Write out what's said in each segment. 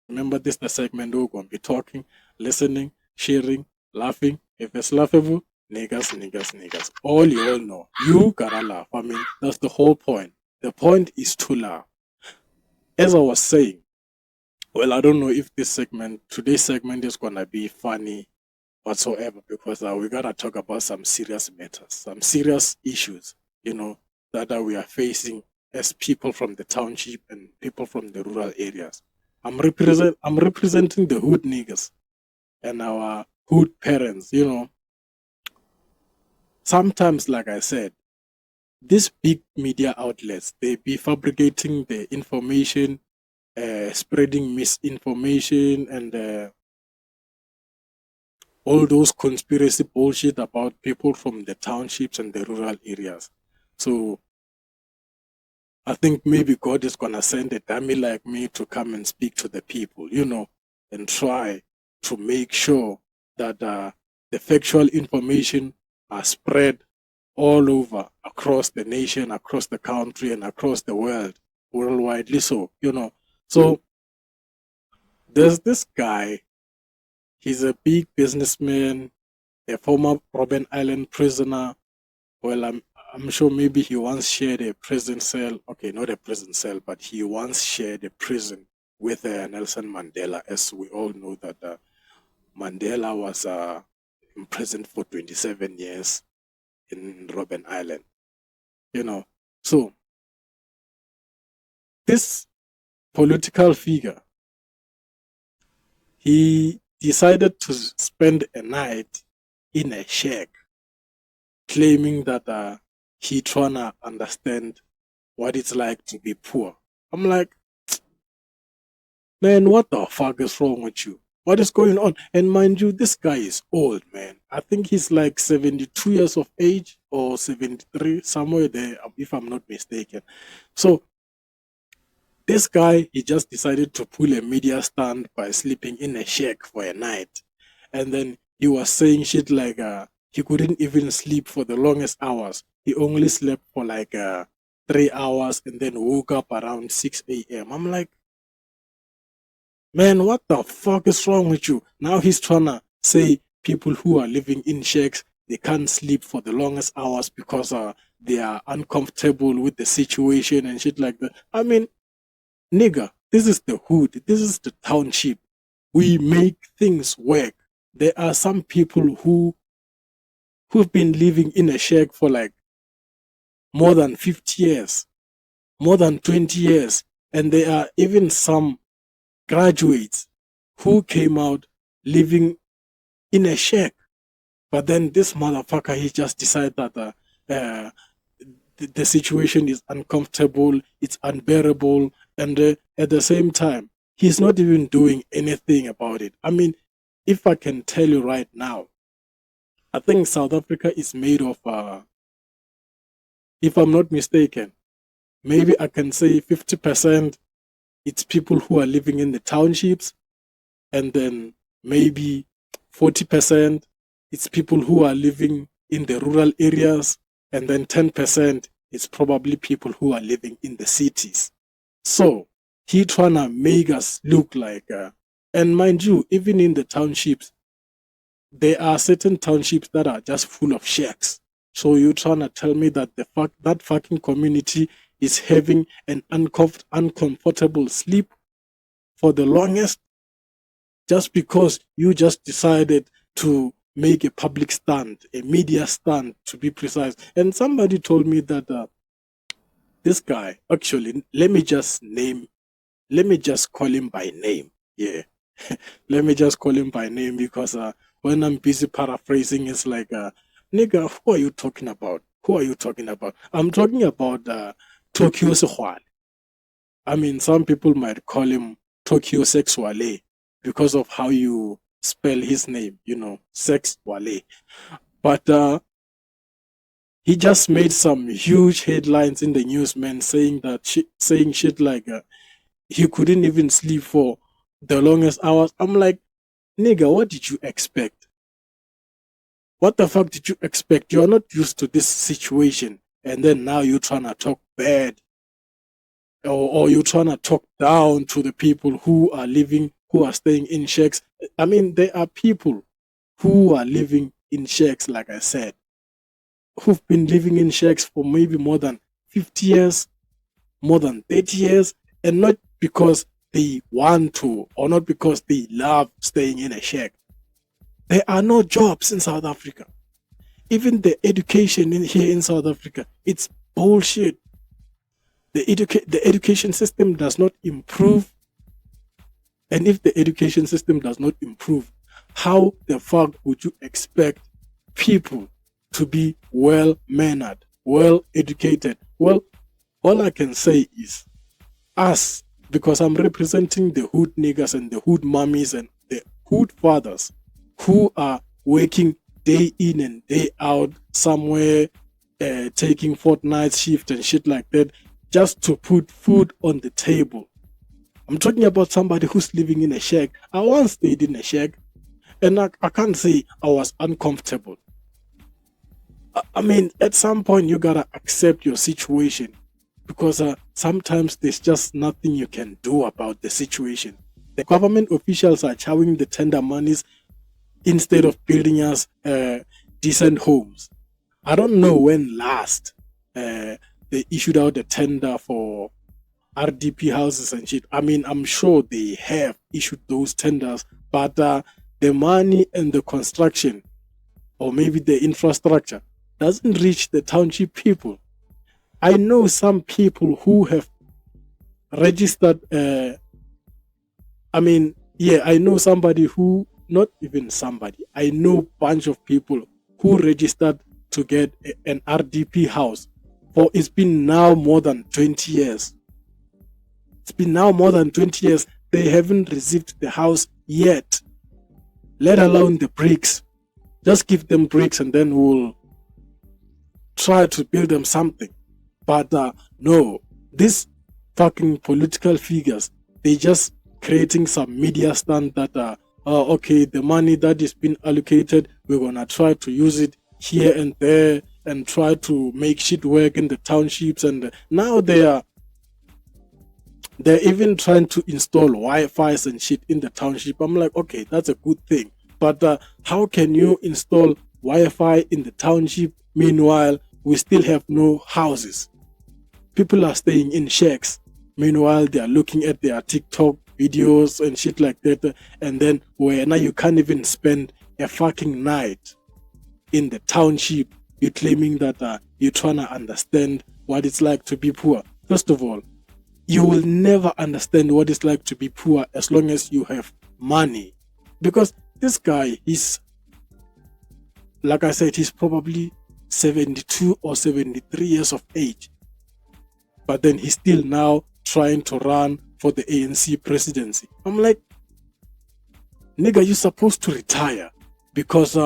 Remember, this is the segment we're going to be talking, listening, sharing, laughing. If it's laughable, niggas. All you all know. You gotta laugh. I mean, that's the whole point. The point is to laugh. As I was saying, well, I don't know if today's segment is gonna be funny whatsoever because we gotta talk about some serious matters, some serious issues, that we are facing as people from the township and people from the rural areas. I'm representing the hood niggas and our hood parents. Sometimes, like I said, these big media outlets, they be fabricating the information, spreading misinformation, and all those conspiracy bullshit about people from the townships and the rural areas. So I think maybe God is gonna send a dummy like me to come and speak to the people, and try to make sure that the factual information are spread all over across the nation, across the country, and across the world, worldwidely. So. So there's this guy. He's a big businessman, a former Robben Island prisoner. Well, I'm sure maybe he once shared a prison cell. Okay, not a prison cell, but he once shared a prison with Nelson Mandela. As we all know that Mandela was imprisoned for 27 years in Robben Island. So this political figure, he decided to spend a night in a shack, claiming that he trying to understand what it's like to be poor. I'm like, man, what the fuck is wrong with you? What is going on? And mind you, this guy is old, man. I think he's like 72 years of age or 73, somewhere there, if I'm not mistaken. So this guy, he just decided to pull a media stunt by sleeping in a shack for a night. And then he was saying shit like he couldn't even sleep for the longest hours. He only slept for like 3 hours and then woke up around 6 a.m. I'm like, man, what the fuck is wrong with you? Now he's trying to say people who are living in shacks, they can't sleep for the longest hours because they are uncomfortable with the situation and shit like that. I mean, nigga, this is the hood, this is the township. We make things work. There are some people who've been living in a shack for like more than 50 years, more than 20 years, and there are even some graduates who came out living in a shack. But then this motherfucker, he just decided that the situation is uncomfortable, it's unbearable, and at the same time, he's not even doing anything about it. I mean, if I can tell you right now, I think South Africa is made of, if I'm not mistaken, maybe I can say 50% it's people who are living in the townships, and then maybe 40% it's people who are living in the rural areas, and then 10% it's probably people who are living in the cities. So he trying to make us look like, and mind you, even in the townships, there are certain townships that are just full of shacks. So you're trying to tell me that that fucking community is having an uncomfortable sleep for the longest, just because you just decided to make a public stand, a media stand to be precise. And somebody told me that this guy, actually, let me just call him by name. Yeah. Let me just call him by name because when I'm busy paraphrasing, it's like, nigga, who are you talking about? Who are you talking about? I'm talking about Tokyo Sexwale. I mean, some people might call him Tokyo Sexwale because of how you spell his name, Sexwale. But he just made some huge headlines in the news, man, saying saying shit like he couldn't even sleep for the longest hours. I'm like, nigga, what did you expect? What the fuck did you expect? You're not used to this situation, and then now you're trying to talk bad, or you're trying to talk down to the people who are living who are staying in shacks. I mean, there are people who are living in shacks, like I said, who've been living in shacks for maybe more than 50 years, more than 30 years, and not because they want to or not because they love staying in a shack. There are no jobs in South Africa. Even the education here in South Africa, it's bullshit. The education system does not improve. And if the education system does not improve, how the fuck would you expect people to be well-mannered, well-educated? Well, all I can say is us, because I'm representing the hood niggas and the hood mummies and the hood fathers who are working day in and day out somewhere, taking fortnight shift and shit like that, just to put food on the table. I'm talking about somebody who's living in a shack. I once stayed in a shack, and I can't say I was uncomfortable. I mean, at some point you gotta accept your situation, because sometimes there's just nothing you can do about the situation. The government officials are chowing the tender monies instead of building us decent homes. I don't know when last they issued out a tender for RDP houses and shit. I mean, I'm sure they have issued those tenders, but the money and the construction, or maybe the infrastructure, doesn't reach the township people. I know some people who have registered, I know somebody who, not even somebody, I know a bunch of people who registered to get an RDP house. For it's been now more than 20 years. It's been now more than 20 years. They haven't received the house yet, let alone the bricks. Just give them bricks and then we'll try to build them something. But no, these fucking political figures, they just creating some media stunt that, okay, the money that is being allocated, we're gonna try to use it here and there and try to make shit work in the townships. And now they're even trying to install Wi-Fi's and shit in the township. I'm like, okay, that's a good thing. But how can you install Wi-Fi in the township? Meanwhile, we still have no houses. People are staying in shacks. Meanwhile, they are looking at their TikTok videos and shit like that. And then where now you can't even spend a fucking night in the township, you're claiming that you're trying to understand what it's like to be poor. First of all, you will never understand what it's like to be poor as long as you have money. Because this guy is, like I said, he's probably 72 or 73 years of age. But then he's still now trying to run for the ANC presidency. I'm like, nigga, you're supposed to retire because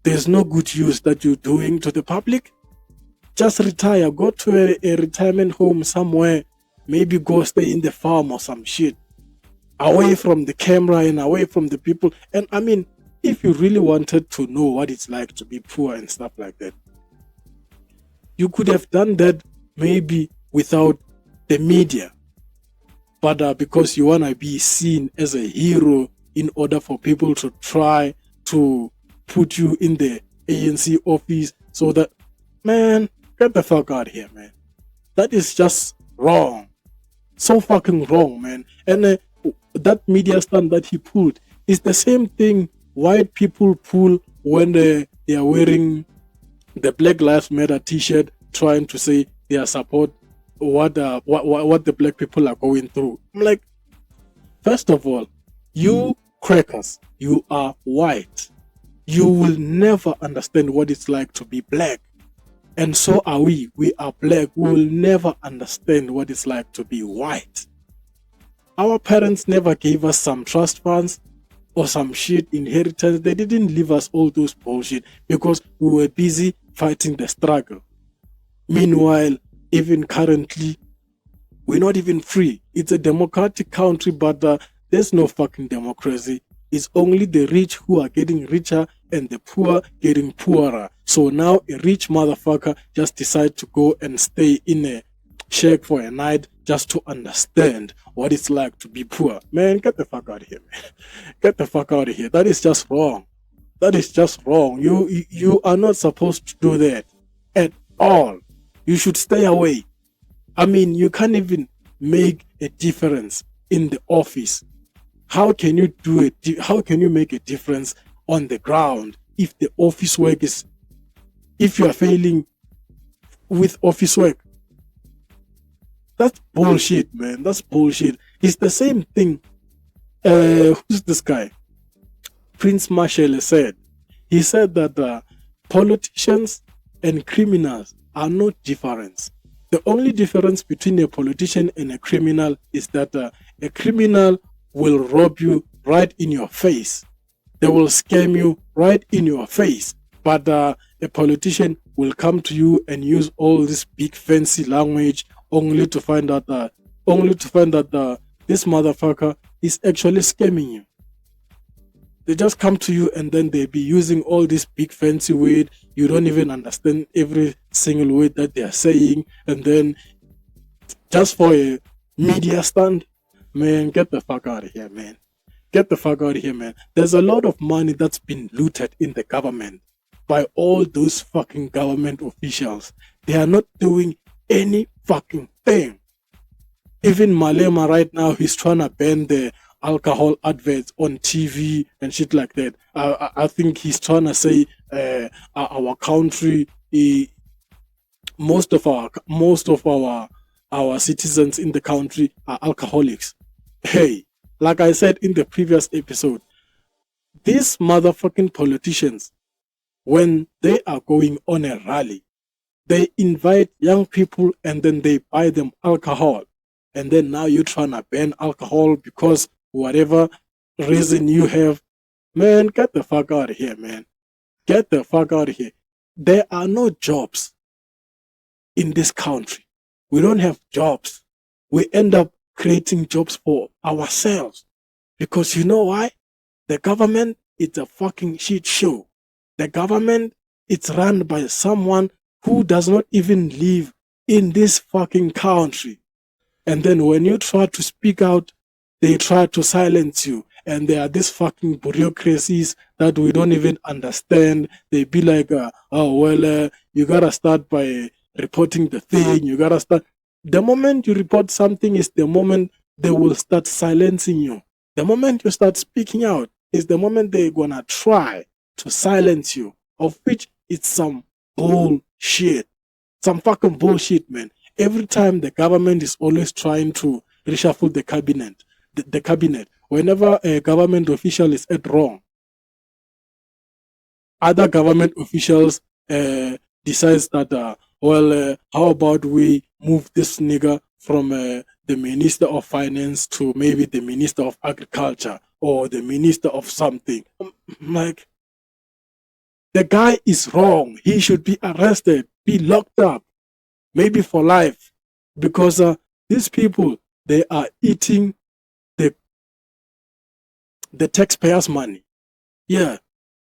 there's no good use that you're doing to the public. Just retire. Go to a retirement home somewhere. Maybe go stay in the farm or some shit. Away from the camera and away from the people. And I mean, if you really wanted to know what it's like to be poor and stuff like that, you could have done that maybe without the media. But because you want to be seen as a hero in order for people to try to put you in the ANC office, so that, man, get the fuck out of here, man. That is just wrong. So fucking wrong, man. And that media stunt that he pulled is the same thing white people pull when they are wearing the Black Lives Matter t-shirt, trying to say they support what the black people are going through. I'm like, first of all, you crackers, you are white. You will never understand what it's like to be black. And so are we. We are black. We will never understand what it's like to be white. Our parents never gave us some trust funds or some shit inheritance. They didn't leave us all those bullshit because we were busy fighting the struggle. Meanwhile, even currently, we're not even free. It's a democratic country, but there's no fucking democracy. It's only the rich who are getting richer and the poor getting poorer. So now a rich motherfucker just decides to go and stay in a check for a night just to understand what it's like to be poor. Man, get the fuck out of here, man. Get the fuck out of here. That is just wrong. That is just wrong. You are not supposed to do that at all. You should stay away. I mean, you can't even make a difference in the office. How can you do it? How can you make a difference on the ground if the office work is, if you are failing with office work? That's bullshit, man. That's bullshit. It's the same thing. Who's this guy? Prince Mashele said. He said that politicians and criminals are not different. The only difference between a politician and a criminal is that a criminal will rob you right in your face. They will scam you right in your face. But a politician will come to you and use all this big fancy language only to find out that this motherfucker is actually scamming you. They just come to you and then they be using all this big fancy word. You don't even understand every single word that they are saying. And then just for a media stunt, man, get the fuck out of here, man. Get the fuck out of here, man. There's a lot of money that's been looted in the government by all those fucking government officials. They are not doing any fucking thing. Even Malema right now, he's trying to ban the alcohol adverts on TV and shit like that. I think he's trying to say our country, most of our citizens in the country are alcoholics. Hey, like I said in the previous episode, these motherfucking politicians, when they are going on a rally, they invite young people and then they buy them alcohol. And then now you're trying to ban alcohol because whatever reason you have. Man, get the fuck out of here, man. Get the fuck out of here. There are no jobs in this country. We don't have jobs. We end up creating jobs for ourselves. Because you know why? The government is a fucking shit show. The government is run by someone who does not even live in this fucking country. And then when you try to speak out, they try to silence you. And there are these fucking bureaucracies that we don't even understand. They be like, you gotta start by reporting the thing. You gotta start. The moment you report something is the moment they will start silencing you. The moment you start speaking out is the moment they're gonna try to silence you, of which it's some bullshit. Some fucking bullshit, man. Every time the government is always trying to reshuffle the cabinet. The cabinet. Whenever a government official is at wrong, other government officials decides that, how about we move this nigga from the Minister of Finance to maybe the Minister of Agriculture or the Minister of something. Like, the guy is wrong. He should be arrested, be locked up, maybe for life. Because these people, they are eating the taxpayers' money. Yeah,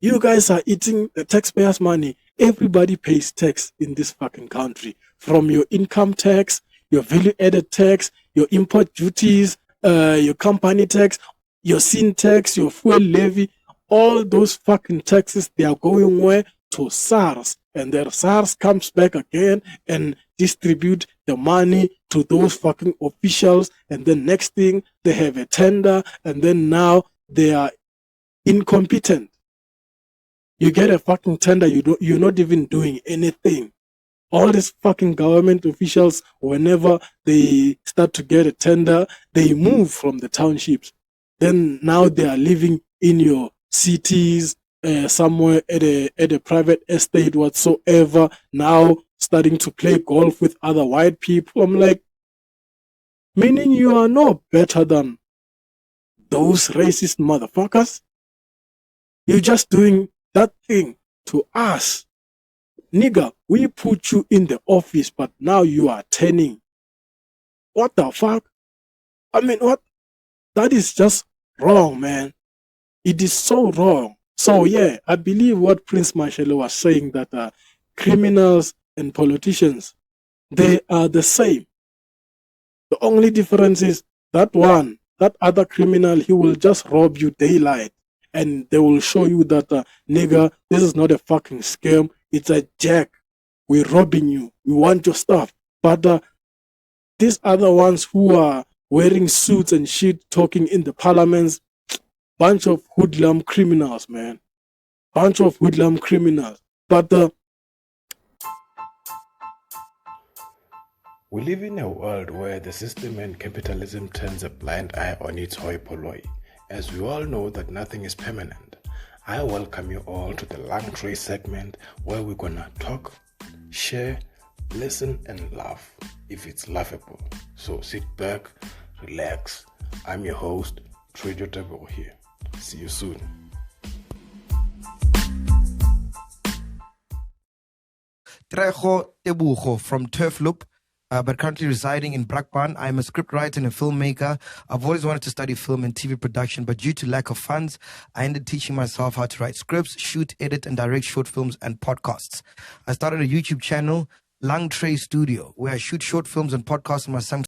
you guys are eating the taxpayers' money. Everybody pays tax in this fucking country. From your income tax, your value-added tax, your import duties, your company tax, your sin tax, your fuel levy, all those fucking taxes, they are going where? To SARS. And then SARS comes back again and distribute the money to those fucking officials. And then next thing, they have a tender. And then now they are incompetent. You get a fucking tender, you're not even doing anything. All these fucking government officials, whenever they start to get a tender, they move from the townships. Then now they are living in your cities, somewhere at a private estate whatsoever, now starting to play golf with other white people. I'm like, meaning you are no better than those racist motherfuckers. You're just doing that thing to us. Nigga, we put you in the office, but now you are turning. What the fuck? I mean, what? That is just wrong, man. It is so wrong. So yeah, I believe what Prince Mashele was saying, that criminals and politicians, they are the same. The only difference is that other criminal, he will just rob you daylight. And they will show you that, nigga, this is not a fucking scam. It's a jack. We're robbing you. We want your stuff. But these other ones who are wearing suits and shit, talking in the parliaments, bunch of hoodlum criminals, man. Bunch of hoodlum criminals. But we live in a world where the system and capitalism turns a blind eye on its hoi polloi. As we all know that nothing is permanent, I welcome you all to the LungTrey segment where we're gonna talk, share, listen and laugh if it's laughable. So sit back, relax. I'm your host, Trejo Tabo here. See you soon. Trejo Tebugo from Turf Loop, but currently residing in Brakpan. I'm a scriptwriter and a filmmaker. I've always wanted to study film and TV production, but due to lack of funds, I ended teaching myself how to write scripts, shoot, edit, and direct short films and podcasts. I started a YouTube channel, LungTrey Studio, where I shoot short films and podcasts on my